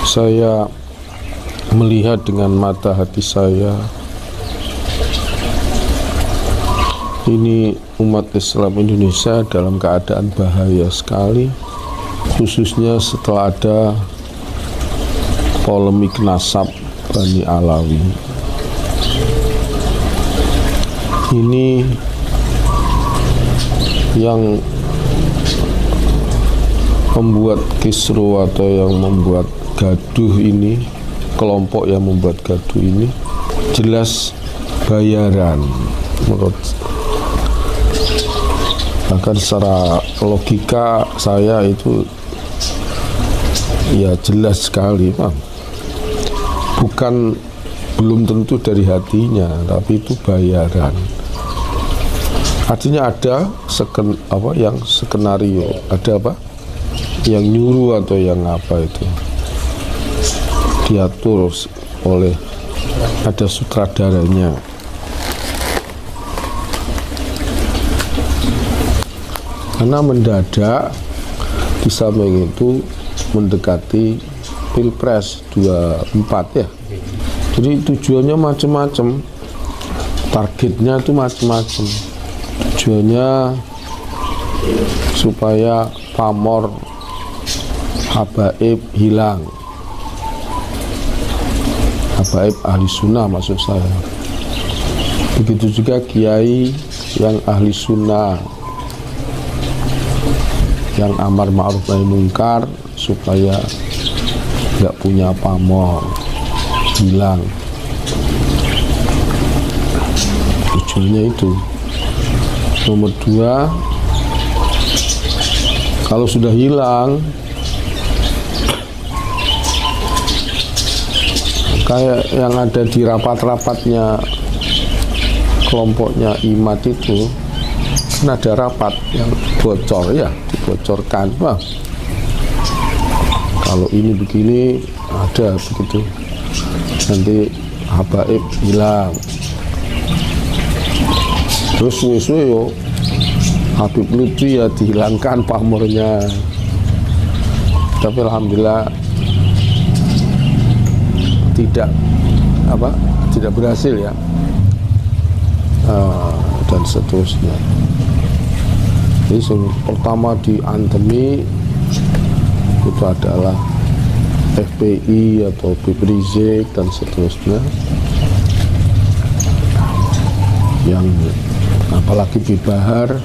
Saya melihat dengan mata hati saya, ini umat Islam Indonesia dalam keadaan bahaya sekali, khususnya setelah ada polemik nasab Bani Alawi. Ini yang membuat kisru atau yang membuat gaduh ini, kelompok yang membuat gaduh ini jelas bayaran menurut, bahkan secara logika saya itu ya jelas sekali, Pak. Belum tentu dari hatinya, tapi itu bayaran. Artinya ada yang skenario, ada apa? Yang nyuruh atau yang apa itu diatur oleh, ada sutradaranya. Karena mendadak di samping itu mendekati Pilpres 24 ya. Jadi tujuannya macam-macam, targetnya itu macam-macam. Tujuannya supaya pamor habaib hilang, habaib ahli sunnah maksud saya. Begitu juga kiai yang ahli sunnah, yang amar ma'ruf nahi mungkar, supaya nggak punya pamor, hilang. Tujuannya itu. Nomor 2, kalau sudah hilang, kayak yang ada di rapat-rapatnya kelompoknya IMAT itu, kan ada rapat yang bocor ya, dibocorkan. Wah, kalau ini begini, ada begitu, nanti habaib hilang. Terus suwe-suwe yo Habib Lutfi ya dihilangkan pamornya. Tapi alhamdulillah tidak berhasil ya, dan seterusnya. Jadi yang pertama diantemi itu adalah FPI atau Habib Rizik dan seterusnya, yang apalagi di Bahar.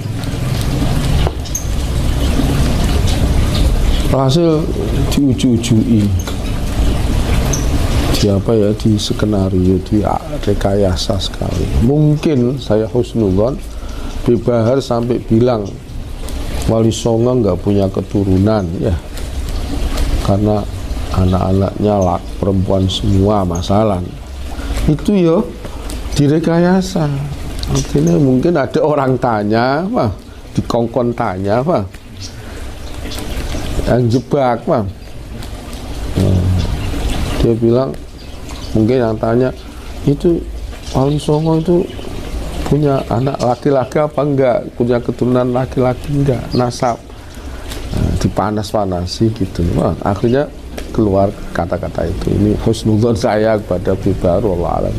Hasil diuju-ujui, di skenario, di rekayasa sekali. Mungkin saya husnuzon di Bahar sampai bilang Wali Songo nggak punya keturunan ya, karena anak-anaknya perempuan semua, masalah itu ya direkayasa. Artinya mungkin ada orang tanya, dikongkon tanya, yang jebak, dia bilang, mungkin yang tanya itu Wali Songo itu punya anak laki-laki apa enggak, punya keturunan laki-laki enggak, nasab. Dipanas-panasi gitu. Akhirnya keluar kata-kata itu. Ini husnuzon saya kepada Bibar, wallahu alam.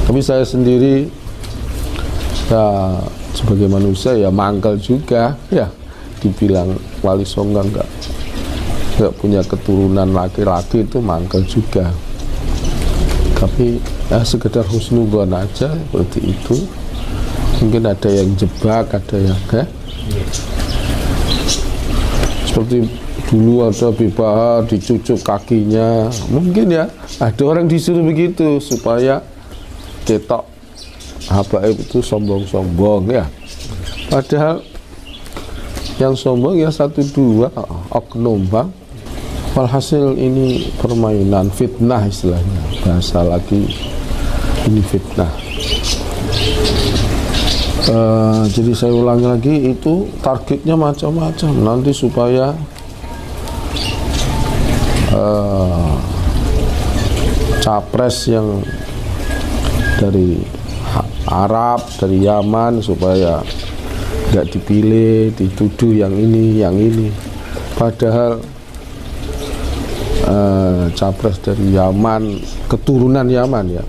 Tapi saya sendiri ya sebagai manusia ya mangkel juga ya, dibilang Wali Songo enggak punya keturunan laki-laki, itu mangkel juga. Tapi ya sekedar husnuzon aja seperti itu. Mungkin ada yang jebak, ada yang seperti dulu ada Bahar dicucuk kakinya, mungkin ya ada orang disuruh begitu supaya ketok habaib itu sombong-sombong ya. Padahal yang sombong ya 1-2 oknum, Bang. Walhasil ini permainan fitnah istilahnya, bahasa lagi ini fitnah. Jadi saya ulangi lagi, itu targetnya macam-macam nanti supaya capres yang dari Arab, dari Yaman, supaya nggak dipilih, dituduh yang ini. Padahal capres dari Yaman, keturunan Yaman ya.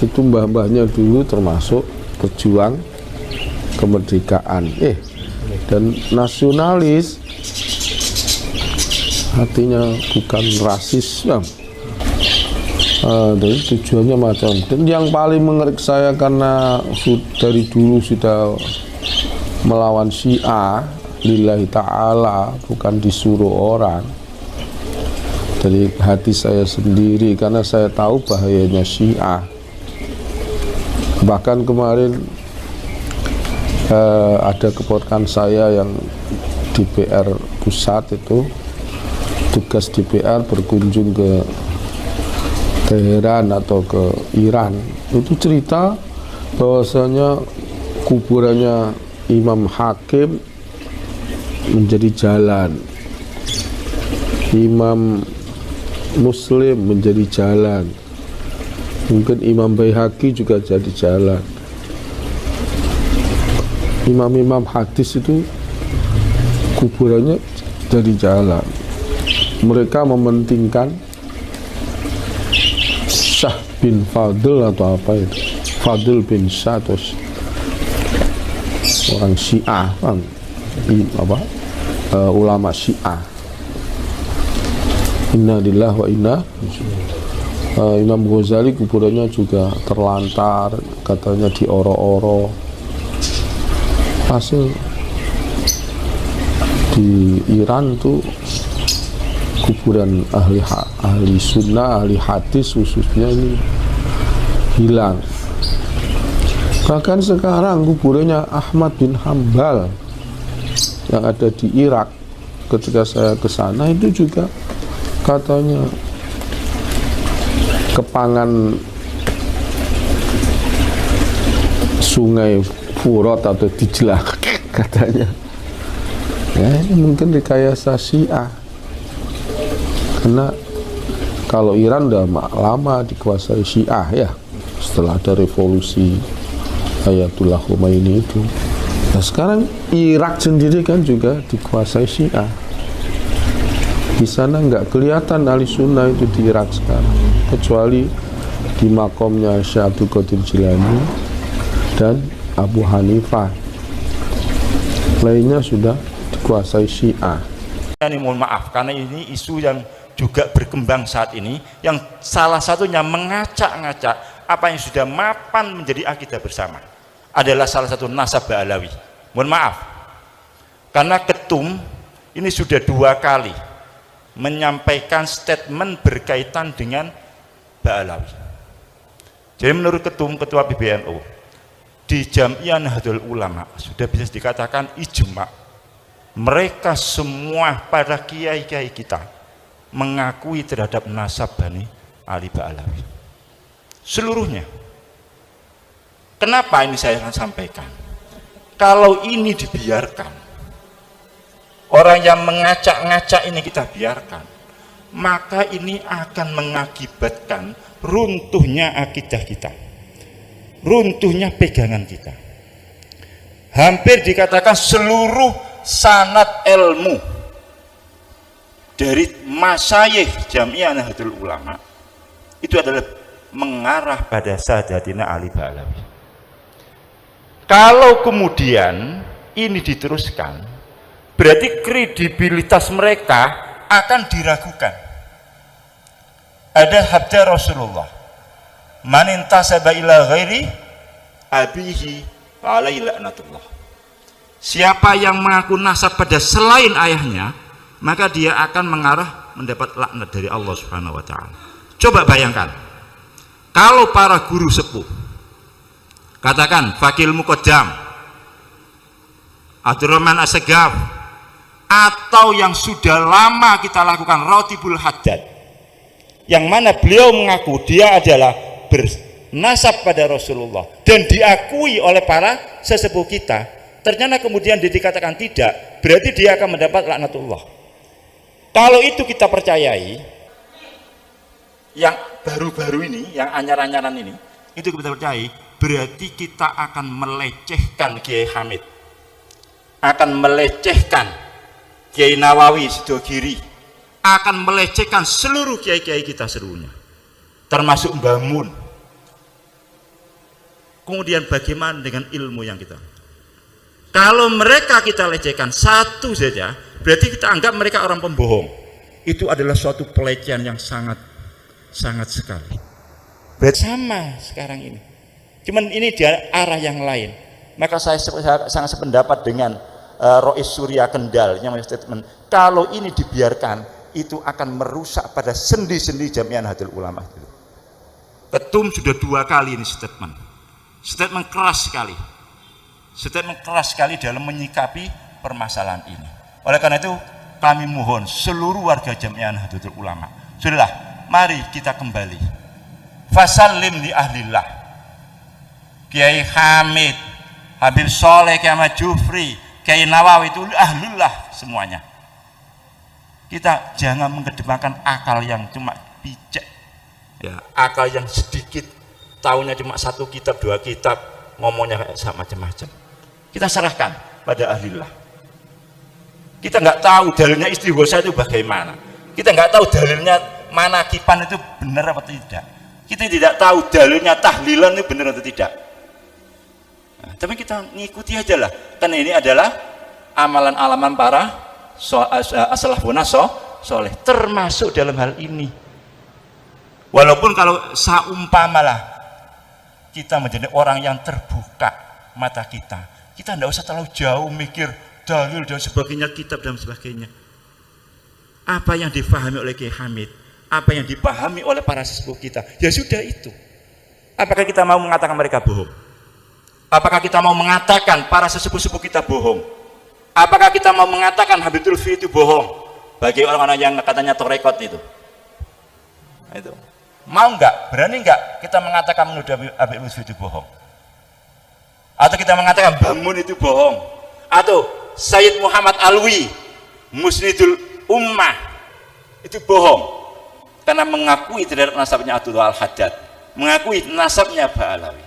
Itu mbah-mbahnya dulu termasuk pejuang kemerdekaan. Dan nasionalis artinya bukan rasis ya. Dari tujuannya macam. Dan yang paling mengerikan saya karena dari dulu sudah melawan Syiah lillahi ta'ala, bukan disuruh orang, dari hati saya sendiri, karena saya tahu bahayanya Syiah. Bahkan kemarin ada keponakan saya yang di PR pusat itu, tugas di PR berkunjung ke Teheran atau ke Iran, itu cerita bahwasanya kuburannya Imam Hakim menjadi jalan, Imam Muslim menjadi jalan, mungkin Imam Baihaqi juga jadi jalan. Imam-imam hadis itu kuburannya jadi jalan. Mereka mementingkan Syah bin Fadl atau apa itu, Fadl bin Syah, orang Syiah, ulama Syiah. Inna lillahi wa inna. Imam Ghazali kuburannya juga terlantar, katanya di oro-oro. Hasil di Iran tuh kuburan ahli sunnah, ahli hadis khususnya ini hilang. Bahkan sekarang kuburannya Ahmad bin Hambal yang ada di Irak, ketika saya ke sana itu juga katanya kepangan sungai Furat atau Dijlah katanya. Ya, ini mungkin rekayasa Syiah. Karena kalau Iran udah lama dikuasai Syiah ya, setelah ada revolusi Ayatullah Khomeini itu. Nah sekarang Irak sendiri kan juga dikuasai Syiah. Di sana nggak kelihatan ahli sunnah itu di Irak sekarang, kecuali di makomnya Syekh Abdul Qadir Jilani dan Abu Hanifah. Lainnya sudah dikuasai Syiah. Ini mohon maaf karena ini isu yang juga berkembang saat ini, yang salah satunya mengacak-ngacak apa yang sudah mapan menjadi akidah bersama adalah salah satu nasab Ba'alawi. Mohon maaf karena ketum ini sudah 2 kali menyampaikan statement berkaitan dengan Ba'alawi. Jadi menurut ketua PBNU di Jamiah Nahdlatul Ulama sudah bisa dikatakan ijma, mereka semua para kiai-kiai kita mengakui terhadap nasab Bani Ali Ba'alawi seluruhnya. Kenapa ini saya akan sampaikan? Kalau ini dibiarkan, orang yang mengacak-ngacak ini kita biarkan, maka ini akan mengakibatkan runtuhnya akidah kita, runtuhnya pegangan kita. Hampir dikatakan seluruh sanad ilmu dari masyayikh Jamiah Nahdlatul Ulama itu adalah mengarah pada Sadatina Ali Ba'alawi. Kalau kemudian ini diteruskan, berarti kredibilitas mereka akan diragukan. Ada habda Rasulullah, man intasaba ila ghairi abihi alaihi laknatullah. Siapa yang mengaku nasab pada selain ayahnya, maka dia akan mengarah mendapat laknat dari Allah Subhanahu wa taala. Coba bayangkan, kalau para guru sepuh katakan Fakil Muqaddam, Abdurrahman As-Segaf, atau yang sudah lama kita lakukan Rotibul Haddad, yang mana beliau mengaku dia adalah bernasab pada Rasulullah dan diakui oleh para sesepuh kita, ternyata kemudian dikatakan tidak, berarti dia akan mendapat laknatullah. Kalau itu kita percayai, yang baru-baru ini, yang anyar-anyaran ini, itu kita percayai, berarti kita akan melecehkan Kiai Hamid, akan melecehkan Kiai Nawawi Sidogiri, akan melecehkan seluruh kiai-kiai kita seluruhnya, termasuk Mbah Mun. Kemudian bagaimana dengan ilmu yang kita? Kalau mereka kita lecehkan satu saja, berarti kita anggap mereka orang pembohong. Itu adalah suatu pelecehan yang sangat sekali. Berarti sama sekarang ini. Cuman ini di arah yang lain. Maka saya sangat sependapat dengan Rois Surya Kendal yang statement, kalau ini dibiarkan itu akan merusak pada sendi-sendi Jamiah Nahdlatul Ulama. Ketum sudah 2 kali ini statement keras sekali dalam menyikapi permasalahan ini. Oleh karena itu kami mohon seluruh warga Jamiah Nahdlatul Ulama, sudahlah, mari kita kembali fasallim li ahlillah. Kiai Hamid, Habib Soleh, Kiai Ahmad Jufri, Kiai Nawawi itu ahlullah semuanya. Kita jangan mengedepankan akal yang cuma picek, ya, akal yang sedikit, tahunya cuma 1 kitab 2 kitab, ngomongnya kayak macam-macam. Kita serahkan pada ahlillah. Kita nggak tahu dalilnya istighosa itu bagaimana. Kita nggak tahu dalilnya manakipan itu benar atau tidak. Kita tidak tahu dalilnya tahlilan itu benar atau tidak. Nah, tapi kita ngikuti aja lah, karena ini adalah amalan-alaman para as-salafun soleh, termasuk dalam hal ini. Walaupun kalau saumpamalah kita menjadi orang yang terbuka mata kita tidak usah terlalu jauh mikir dalil dan sebagainya, kitab dan sebagainya. Apa yang difahami oleh Kiai Hamid, apa yang dipahami oleh para sesepuh kita, ya sudah itu. Apakah kita mau mengatakan mereka bohong? Apakah kita mau mengatakan para sesepuh-sepuh kita bohong? Apakah kita mau mengatakan Habib Lutfi itu bohong bagi orang-orang yang katanya torekot itu? Nah, itu mau nggak, berani nggak kita mengatakan menuduh Habib Lutfi itu bohong? Atau kita mengatakan Bamun itu bohong? Atau Sayyid Muhammad Alwi, Musnidul Ummah itu bohong karena mengakui terhadap nasabnya Abdullah Al-Haddad, mengakui nasabnya Ba'alawi.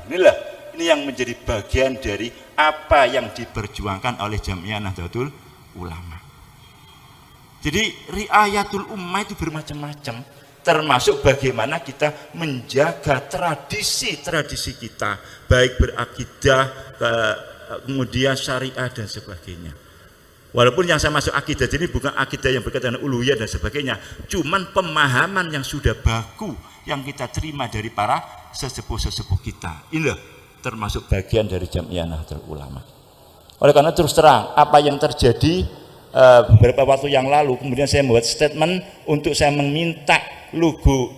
Ini yang menjadi bagian dari apa yang diperjuangkan oleh Jamiah Nahdlatul Ulama. Jadi riayatul ummah itu bermacam-macam, termasuk bagaimana kita menjaga tradisi-tradisi kita, baik berakidah, kemudian syariah dan sebagainya. Walaupun yang saya masuk akidah ini bukan akidah yang berkaitan dengan uluhiyah dan sebagainya, cuman pemahaman yang sudah baku yang kita terima dari para sesepuh-sesepuh kita. Inilah termasuk bagian dari Jamiah Nahdlatul Ulama. Oleh karena terus terang apa yang terjadi beberapa waktu yang lalu, kemudian saya membuat statement untuk saya meminta logo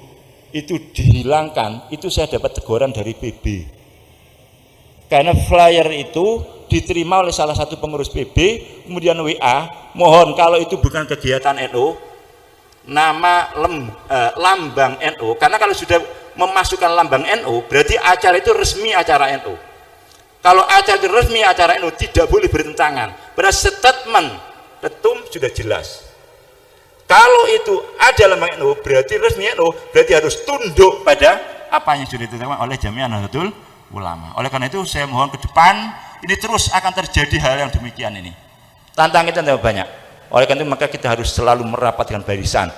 itu dihilangkan, itu saya dapat teguran dari PB. Karena flyer itu diterima oleh salah satu pengurus PB, kemudian WA, mohon kalau itu bukan kegiatan NU, nama lambang NU, karena kalau sudah memasukkan lambang NU berarti acara itu resmi acara NU. Kalau acara itu resmi acara NU tidak boleh bertentangan. Pada statement ketum sudah jelas. Kalau itu ada lambang NU berarti resmi NU, berarti harus tunduk pada apa yang sudah ditetapkan oleh Jamiah Nahdlatul Ulama. Oleh karena itu saya mohon ke depan ini terus akan terjadi hal yang demikian ini. Tantangan kita banyak. Oleh karena itu maka kita harus selalu merapatkan barisan.